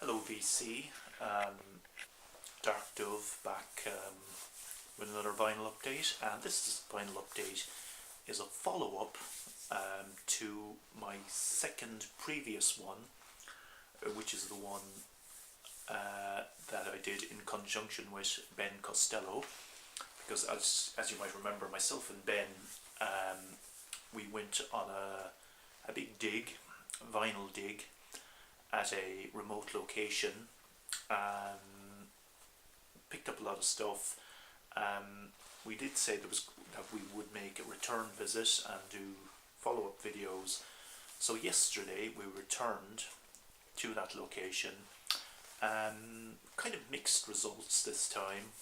Hello VC, Dark Dove back with another vinyl update, and vinyl update is a follow-up to my second previous one, which is the one that I did in conjunction with Ben Costello, because as you might remember, myself and Ben, we went on a big dig, vinyl dig, at a remote location, picked up a lot of stuff. We did say that we would make a return visit and do follow-up videos. So yesterday we returned to that location. Kind of mixed results this time.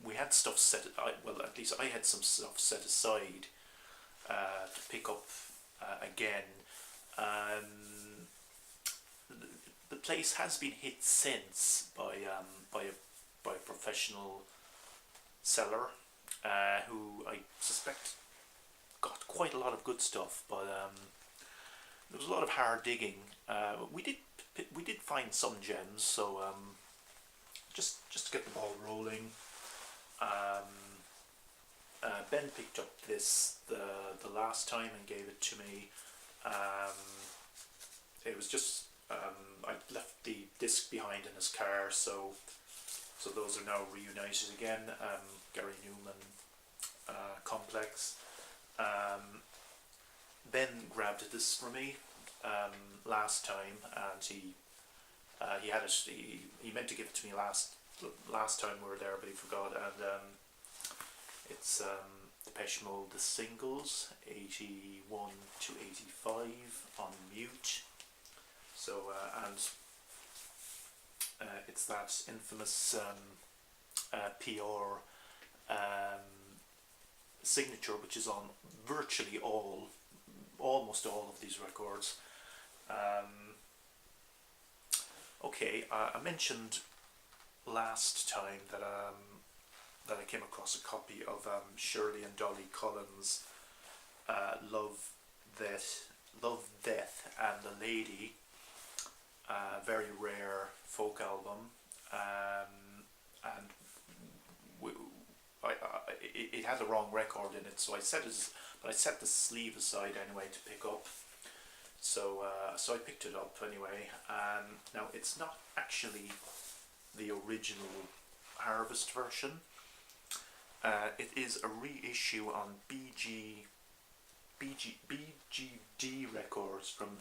We had stuff well, at least I had some stuff set aside to pick up again. The place has been hit since by a professional seller who I suspect got quite a lot of good stuff, but there was a lot of hard digging. We did find some gems, so just to get the ball rolling. Ben picked up this the last time and gave it to me. It was just I left the disc behind in his car, so those are now reunited again. Gary Newman complex. Ben grabbed this for me last time, and he had it. He meant to give it to me last time we were there, but he forgot. And it's Depeche Mode, the singles, 81 to 85 on mute. So it's that infamous PR signature, which is on virtually almost all of these records. Okay, I mentioned last time that I came across a copy of Shirley and Dolly Collins' Love, Death and the Lady, very rare folk album, and it had the wrong record in it, so I set the sleeve aside anyway to pick up. So I picked it up anyway. Now it's not actually the original Harvest version. It is a reissue on BGD records from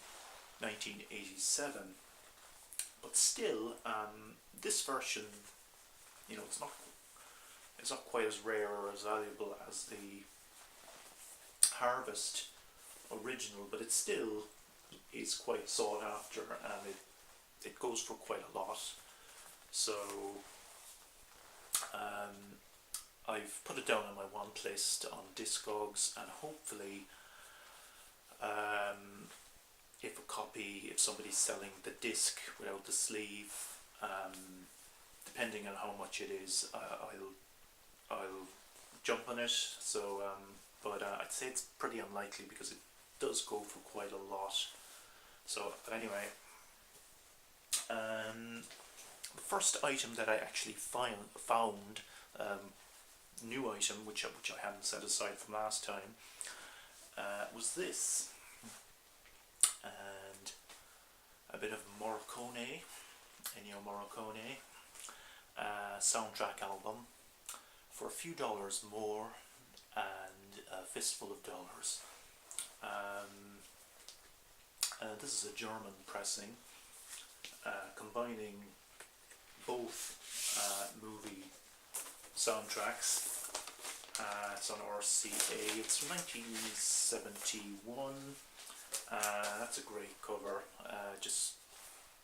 1987. But still, this version, it's not quite as rare or as valuable as the Harvest original, but it still is quite sought after, and it goes for quite a lot. So I've put it down on my want list on Discogs, and hopefully if somebody's selling the disc without the sleeve, depending on how much it is, I'll jump on it. So but I'd say it's pretty unlikely, because it does go for quite a lot. So anyway, the first item that I actually found, new item which I hadn't set aside from last time, was this, and a bit of Morricone, Ennio Morricone, soundtrack album for a few dollars more and a fistful of dollars. This is a German pressing, combining both movie soundtracks. It's on RCA. It's from 1971. That's a great cover. Just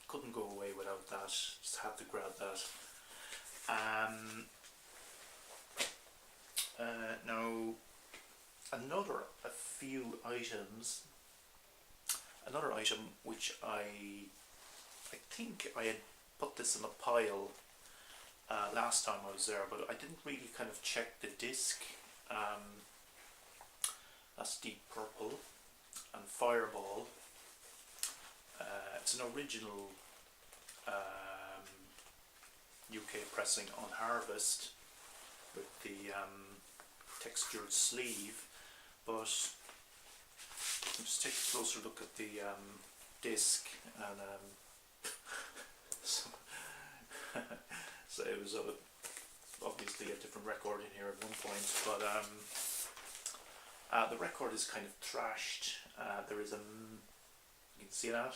couldn't go away without that. Just had to grab that. Now, another item which I think I had put this in a pile last time I was there, but I didn't really kind of check the disc. That's Deep Purple and Fireball. It's it's an original UK pressing on Harvest with the textured sleeve, but just take a closer look at the disc, and so, so it was obviously a different record in here at one point, but the record is kind of thrashed. There is you can see that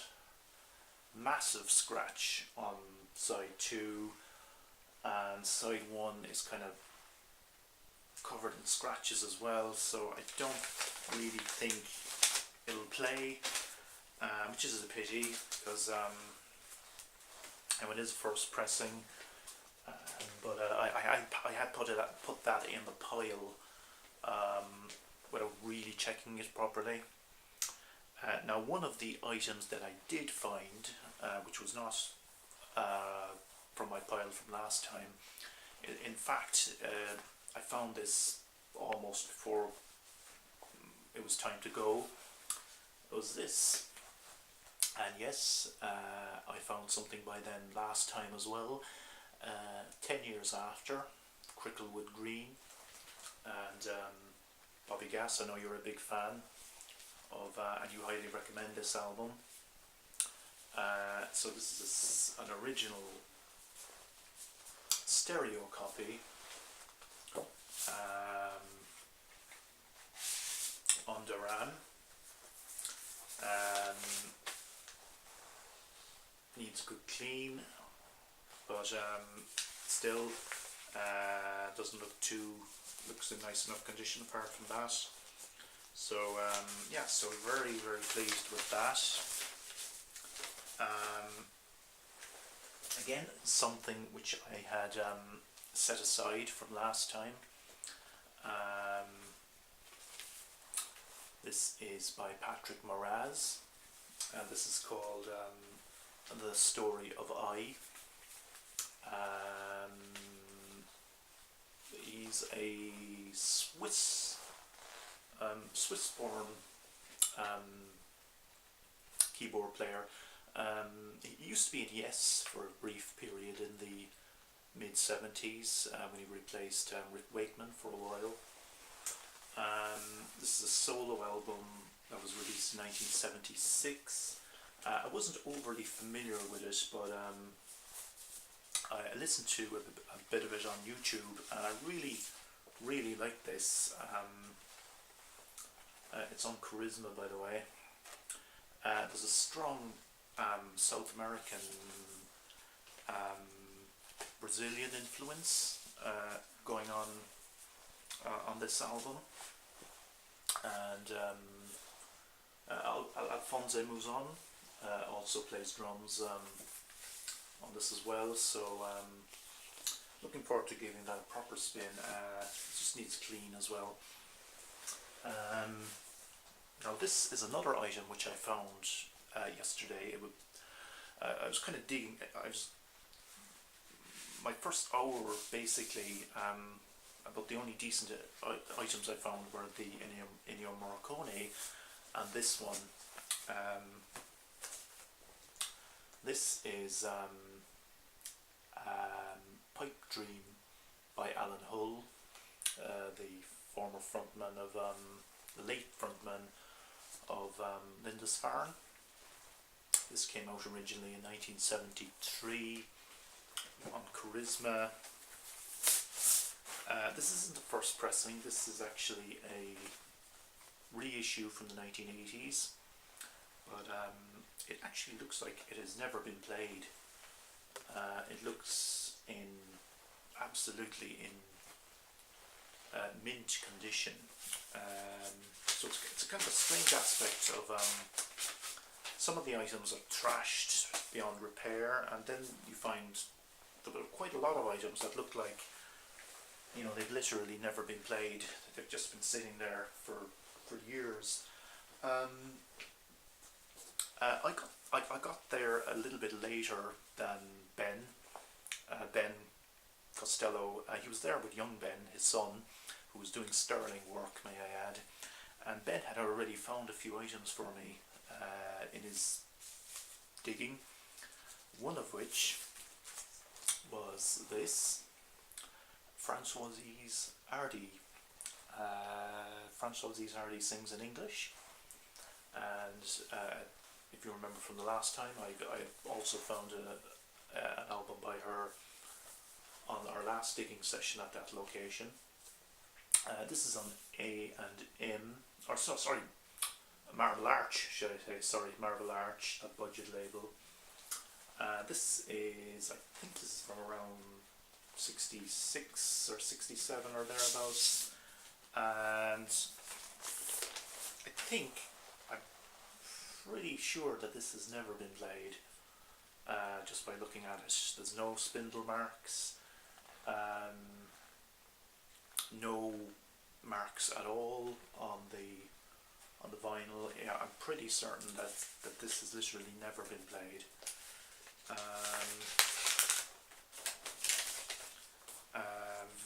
massive scratch on side 2, and side 1 is kind of covered in scratches as well, so I don't really think it'll play, which is a pity, because it is first pressing, but I had put that in the pile without really checking it properly. Now, one of the items that I did find, which was not from my pile from last time, in fact, I found this almost before it was time to go. It was this, and yes, I found something by then last time as well. 10 years after, Cricklewood Green, and Bobby Gass, I know you're a big fan of, and you highly recommend this album. So this is an original stereo copy on Duran. Needs a good clean, but still doesn't look looks in nice enough condition apart from that. So yeah, so very pleased with that. Again, something which I had set aside from last time. This is by Patrick Moraz, and this is called The Story of I. He's a Swiss-born keyboard player. He used to be in Yes for a brief period in the mid-70s when he replaced Rick Wakeman for a while. This is a solo album that was released in 1976. I wasn't overly familiar with it, but I listened to a bit of it on YouTube, and I really liked this. It's on Charisma, by the way. There's a strong South American, Brazilian influence going on this album, and Alphonse Mouzon also plays drums on this as well, so looking forward to giving that a proper spin. It just needs clean as well. Now this is another item which I found yesterday. I was kind of digging. My first hour basically, about the only decent items I found were the Ennio Morricone and this one. This is Pipe Dream by Alan Hull, the former frontman of, the late frontman of Lindisfarne. This came out originally in 1973 on Charisma. This isn't the first pressing, this is actually a reissue from the 1980s, but it actually looks like it has never been played. It looks absolutely in mint condition. So it's kind of a strange aspect of some of the items are trashed beyond repair, and then you find there are quite a lot of items that look like, you know, they've literally never been played. They've just been sitting there for years. I got there a little bit later than Ben Costello. He was there with young Ben, his son, who was doing sterling work, may I add. And Ben had already found a few items for me in his digging. One of which was this, Francoise Hardy. Francoise Hardy sings in English, and if you remember from the last time, I also found an album by her on our last digging session at that location. This is on A&M, or sorry, Marble Arch, should I say? Sorry, Marble Arch, that budget label. This is, I think this is from around 66 or 67 or thereabouts, and I'm pretty sure that this has never been played, just by looking at it. There's no spindle marks, no marks at all on the vinyl. Yeah, I'm pretty certain that this has literally never been played.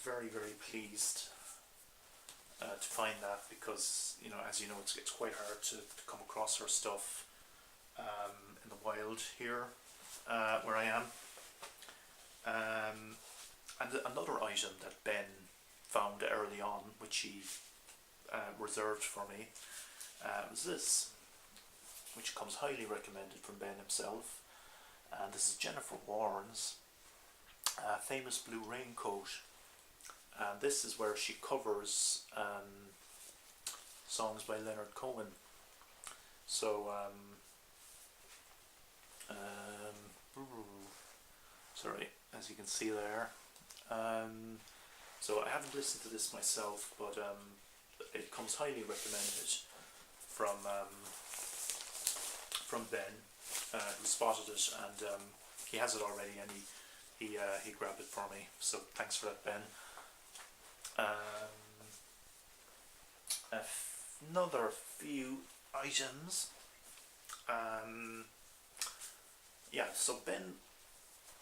Very, very pleased to find that, because as you know, it's quite hard to come across her stuff in the wild here where I am. And another item that Ben found early on, which he reserved for me, was this, which comes highly recommended from Ben himself. And this is Jennifer Warren's Famous Blue Raincoat. And this is where she covers songs by Leonard Cohen. So, sorry, as you can see there. So I haven't listened to this myself, but it comes highly recommended from Ben, who spotted it, and he has it already, and he grabbed it for me. So thanks for that, Ben. Another few items. Yeah, so Ben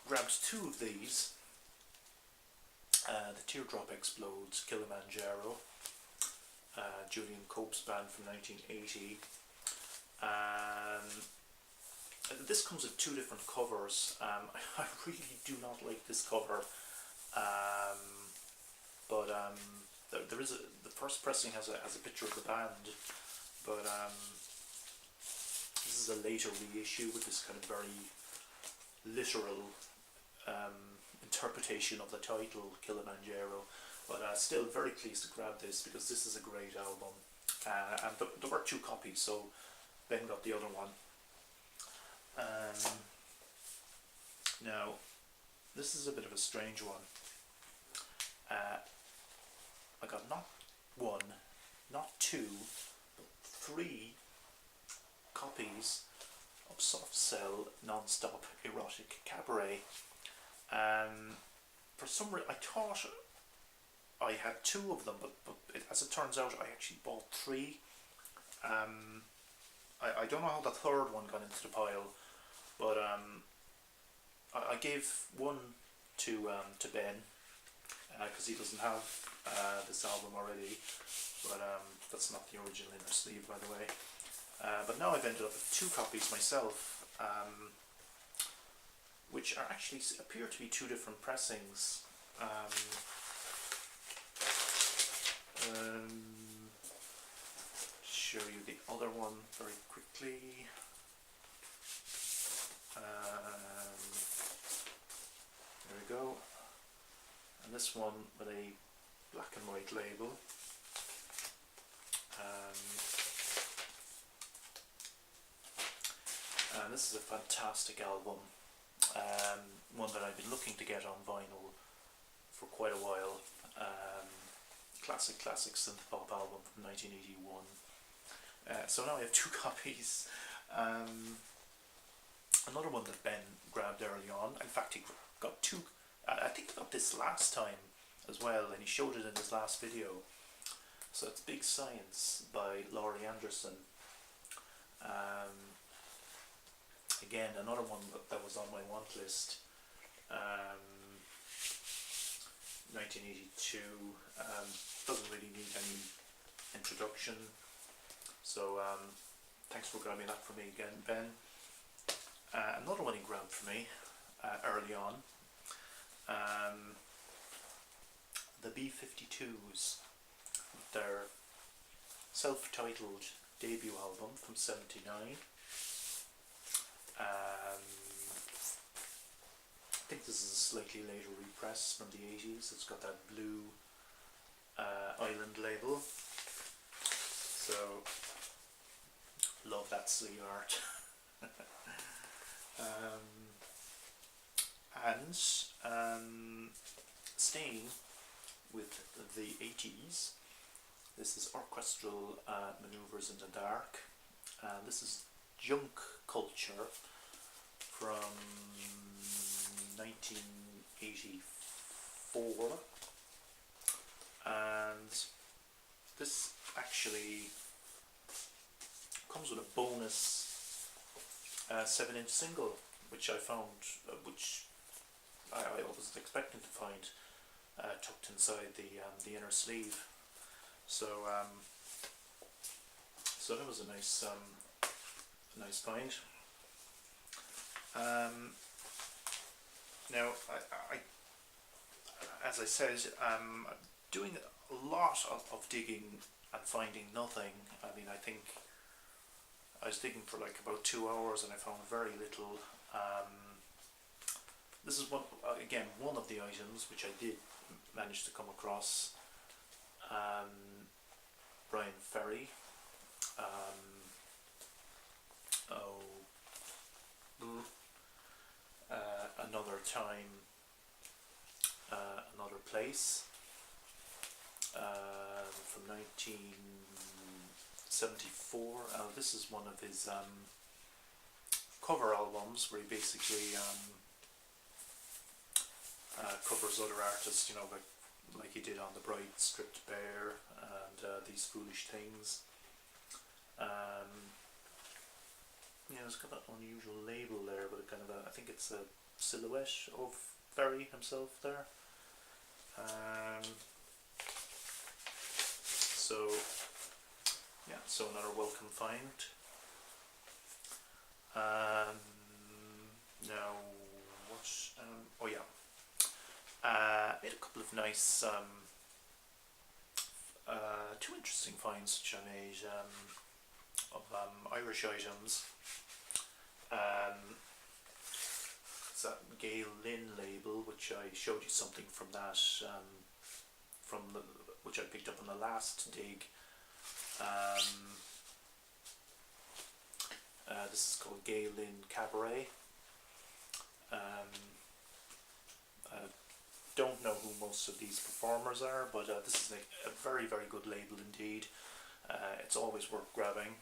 grabbed two of these. The Teardrop Explodes, Kilimanjaro, Julian Cope's band from 1980. This comes with two different covers. I really do not like this cover, but there is the first pressing has a picture of the band, but this is a later reissue with this kind of very literal interpretation of the title, Kilimanjaro. But still very pleased to grab this, because this is a great album, and there were two copies, so Ben got the other one. Now, this is a bit of a strange one. I got not one, not two, but three copies of Soft Cell Non-Stop Erotic Cabaret. For some reason, I thought I had two of them, but as it turns out, I actually bought three. I don't know how the third one got into the pile, but I gave one to Ben, because he doesn't have this album already, but that's not the original inner sleeve, by the way. But now I've ended up with two copies myself, which are actually appear to be two different pressings. Show you the other one very quickly. There we go. And this one with a black and white label. And this is a fantastic album. One that I've been looking to get on vinyl for quite a while. Classic synth pop album from 1981. So now I have two copies. Another one that Ben grabbed early on. In fact, he got two. I think he got this last time as well, and he showed it in his last video. So it's Big Science by Laurie Anderson. Again, another one that was on my want list. 1982. Doesn't really need any introduction. So thanks for grabbing that for me again, Ben. another one he grabbed for me early on. The B-52s, with their self-titled debut album from '79. I think this is a slightly later repress from the '80s. It's got that blue island label. So, love that silly art. And staying with the '80s, this is Orchestral Maneuvers in the Dark. This is Junk Culture from 1984, and this actually comes with a bonus 7-inch single, which I found, which I wasn't expecting to find tucked inside the inner sleeve. So so that was a nice find. Now I as I said, I'm doing a lot of digging and finding nothing. I mean, I think I was digging for like about 2 hours and I found very little. This is one of the items which I did manage to come across. Bryan Ferry. Another Time, Another Place, from 1974. This is one of his cover albums where he basically covers other artists, you know, like he did on The Bright Stripped Bare and These Foolish Things. Yeah, it's got that unusual label there, but I think it's a silhouette of Ferry himself there. So yeah, so another welcome find. Now what? Oh yeah, made a couple of nice, two interesting finds which I made of Irish items. It's that Gail Lynn label, which I showed you something from that, which I picked up on the last dig. This is called Gail Lynn Cabaret. I don't know who most of these performers are, but this is a very, very good label indeed. It's always worth grabbing.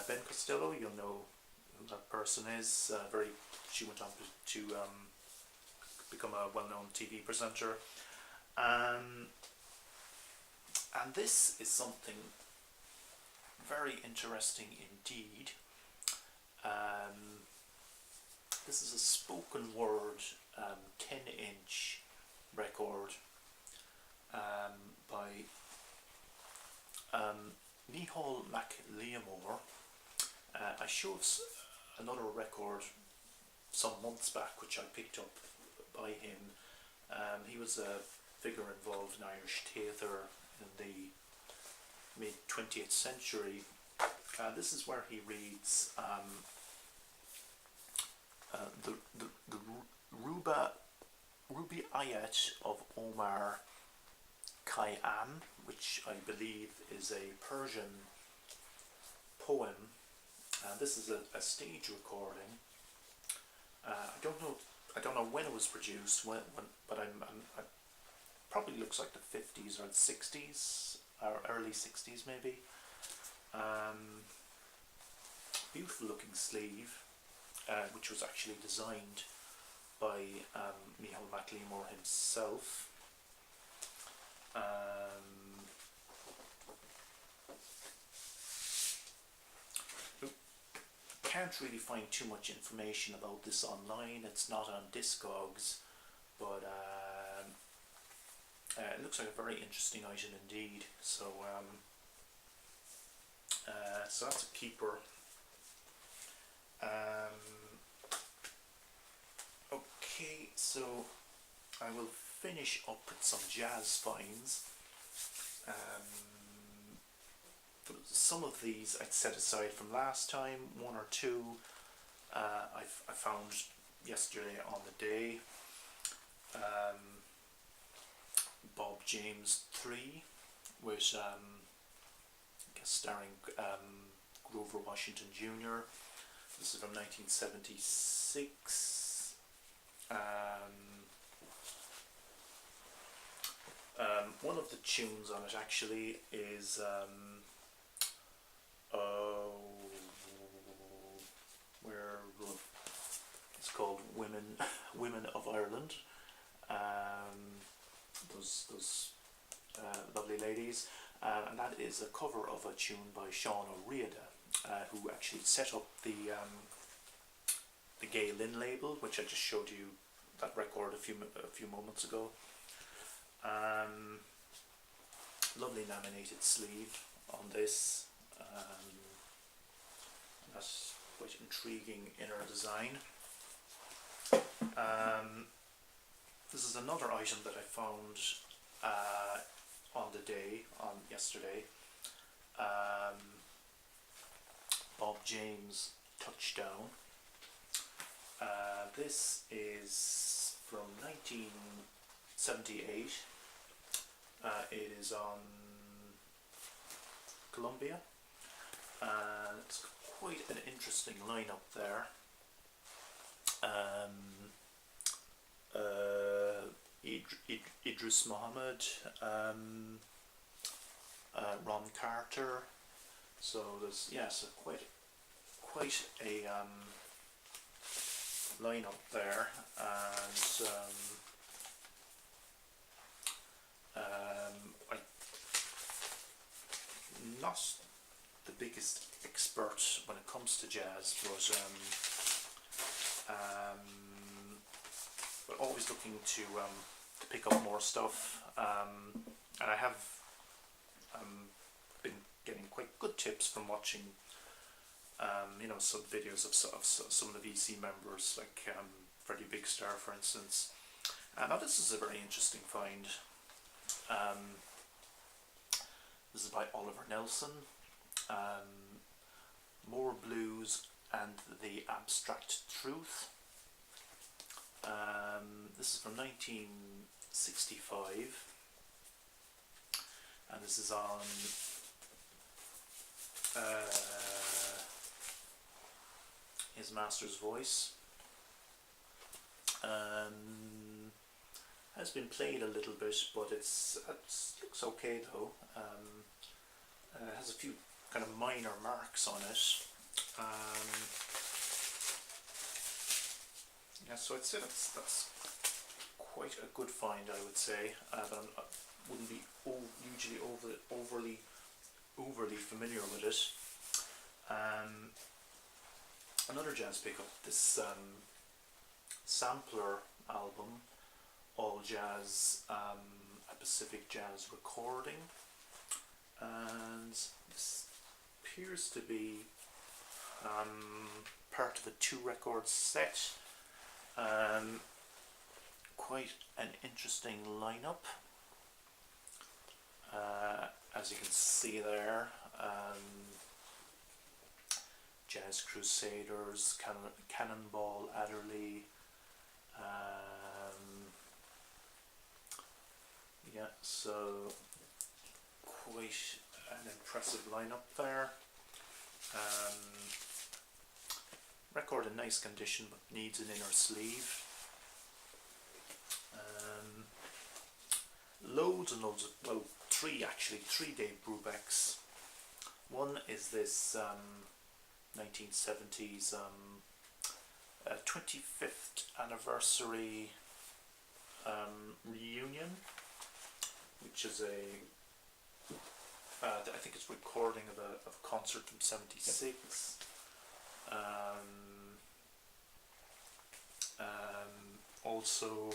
Ben Costello, you'll know who that person is. She went on to become a well-known TV presenter. And this is something very interesting indeed. This is a spoken word 10-inch record by Micheál Mac Liamór. I showed another record some months back which I picked up by him. He was a figure involved in Irish theatre in the mid-20th century. This is where he reads the Rubaiyat of Omar Khayyam, which I believe is a Persian poem. This is a stage recording. I don't know when it was produced, but it probably looks like the 50s or the 60s, or early 60s maybe. Beautiful looking sleeve, which was actually designed by Micheál Mac Liamór himself. Can't really find too much information about this online. It's not on Discogs, but it looks like a very interesting item indeed. So so that's a keeper. Okay, so I will finish up with some jazz finds. Some of these I'd set aside from last time, one or two I found yesterday on the day. Bob James 3 with I guess starring Grover Washington Jr. This is from 1976. One of the tunes on it actually is where it's called Women of Ireland. Those lovely ladies, and that is a cover of a tune by Sean O'Riordan, who actually set up the Gay Lynn label, which I just showed you that record a few moments ago. Lovely laminated sleeve on this. That's quite intriguing inner design. This is another item that I found on the day, on yesterday. Bob James Touchdown. This is from 1978. It is on Columbia. It's quite an interesting lineup there. Idris Muhammad, Ron Carter. So there's quite a lineup there, and I'm not the biggest expert when it comes to jazz, but always looking to pick up more stuff, and I have been getting quite good tips from watching some videos of some of the VC members, like Freddie Big Star, for instance. Now this is a very interesting find. This is by Oliver Nelson. More Blues and the Abstract Truth. This is from 1965, and this is on his master's voice. Has been played a little bit, but it looks okay though. It has a few kind of minor marks on it. So I'd say that's quite a good find, I would say, but I wouldn't be usually overly familiar with it. Another jazz pickup, this sampler album, All Jazz, a Pacific Jazz recording, and this appears to be part of a 2-record set. Quite an interesting lineup, as you can see there. Jazz Crusaders, Cannonball Adderley, so quite an impressive lineup there. Record in nice condition but needs an inner sleeve. Loads and loads of, well, 3 Dave Brubecks. One is this 1970s 25th anniversary reunion, which is I think it's recording of a concert from '76. Also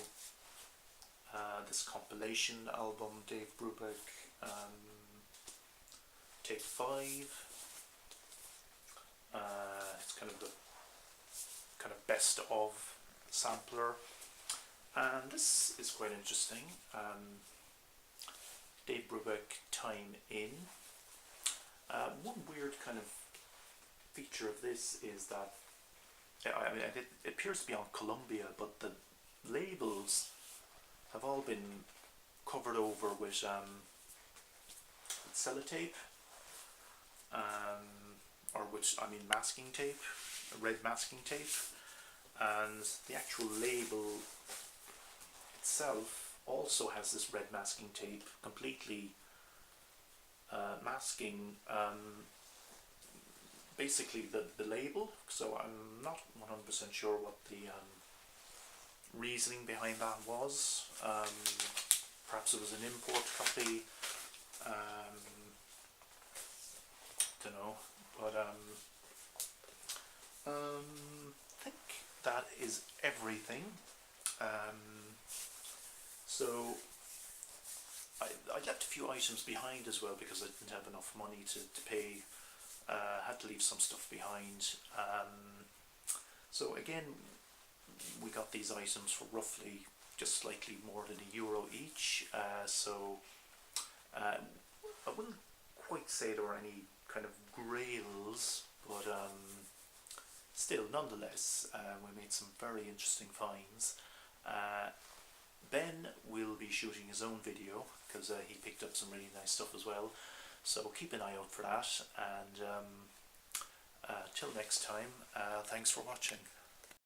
this compilation album, Dave Brubeck, Take 5. It's kind of the best of sampler. And this is quite interesting. Dave Brubeck, Time In. One weird kind of feature of this is that, I mean, it appears to be on Columbia, but the labels have all been covered over with sellotape, or which, I mean, masking tape, red masking tape, and the actual label itself also has this red masking tape completely masking basically the label. So I'm not 100% sure what the reasoning behind that was. Perhaps it was an import copy. Don't know, but I think that is everything. So I left a few items behind as well because I didn't have enough money to pay. Had to leave some stuff behind. So again, we got these items for roughly just slightly more than €1 each. So I wouldn't quite say there were any kind of grails, but still, nonetheless, we made some very interesting finds. Ben will be shooting his own video because he picked up some really nice stuff as well. So keep an eye out for that, and till next time, thanks for watching.